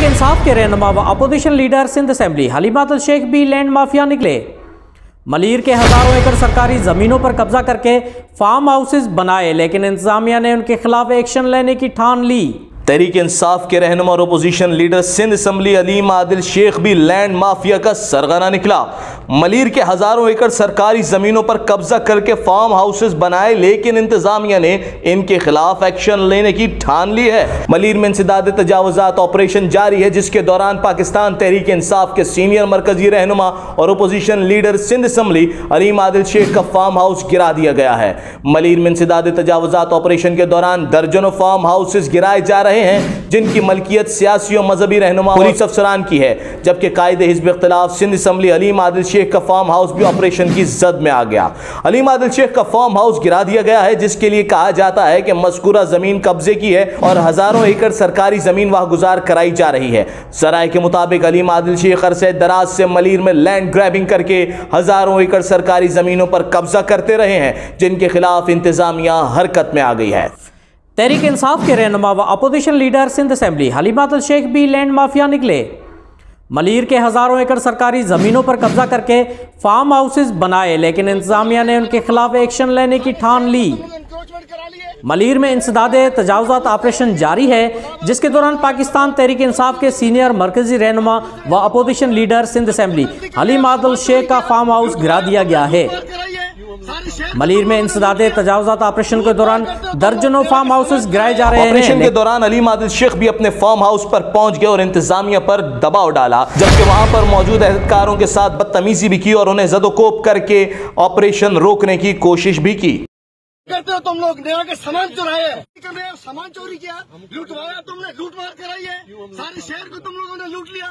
तहरीक इंसाफ के रहनुमा व opposition leader Sindh assembly Halima Abdul Sheikh भी लैंड माफिया निकले। मलीर के हजारों एकड़ सरकारी जमीनों पर कब्जा करके फार्म हाउसेस बनाए, लेकिन इंतजामिया ने उनके खिलाफ एक्शन लेने की ठान ली। तहरीक इंसाफ के रहनुमा और opposition leader Sindh assembly Halima Abdul Sheikh भी लैंड माफिया का सरगना निकला। मलीर के हजारों एकड़ सरकारी जमीनों पर कब्जा करके फार्म हाउसेस बनाए, लेकिन इंतजामिया ने इनके खिलाफ एक्शन लेने की ठान ली है। मलीर में इंसदाद तजावुजात ऑपरेशन जारी है, जिसके दौरान पाकिस्तान तहरीक इंसाफ के सीनियर मरकजी रहनुमा और opposition leader Sindh assembly Halima Abdul Sheikh का फार्म हाउस गिरा दिया गया है। मलीर में इंसदाद तजावुजात ऑपरेशन के दौरान दर्जनों फार्म हाउसेस गिराए जा रहे हैं, जिनकी मलकियत सियासी और मजहबी रहनुमा पुलिस अफसरान की है, जबकि कायदे हिज़्ब इख्तिलाफ सिंध असेंबली हलीमा अब्दुल शेख का फार्म हाउस भी ऑपरेशन की जद में आ गया। हलीमा अब्दुल शेख का फार्म हाउस गिरा दिया गया है, जिसके लिए कहा जाता है कि मज़कूरा जमीन कब्जे की है और हजारों एकड़ सरकारी जमीन वहां गुजार कराई जा रही है। ज़राए के मुताबिक हलीमा अब्दुल शेख अरसे दराज से मलीर में लैंड ग्रैबिंग करके हजारों एकड़ सरकारी जमीनों पर कब्जा करते रहे हैं, जिनके खिलाफ इंतजामिया हरकत में आ गई है। तहरीक इंसाफ के रहनुमा व opposition leader Sindh assembly Halima Abdul Sheikh भी लैंड माफिया निकले। मलीर के हजारों एकड़ सरकारी जमीनों पर कब्जा करके फार्म हाउसेस बनाए, लेकिन इंतजामिया ने उनके खिलाफ एक्शन लेने की ठान ली। मलीर में इंसदाद तजावुजात ऑपरेशन जारी है, जिसके दौरान पाकिस्तान तहरीक इंसाफ के सीनियर मरकजी रहनुमा व opposition leader Sindh assembly Halima Abdul Sheikh का फार्म हाउस गिरा दिया गया है। मलीर में इंसदाद तजावुजात ऑपरेशन के दौरान दर्जनों फार्म हाउसेस गिराए जा रहे हैं। ऑपरेशन के दौरान हलीमा अब्दुल शेख भी अपने फार्म हाउस पर पहुंच गए और इंतजामिया पर दबाव डाला, जबकि वहां पर मौजूद एहलकारों के साथ बदतमीजी भी की और उन्हें जदोकोब करके ऑपरेशन रोकने की कोशिश भी की। करते हो तुम लोग, नया के सामान चुराए, सामान चोरी किया, लूटवाया तुमने, लूटमार कराई है, सारे शहर को तुम लोगों ने लूट लिया।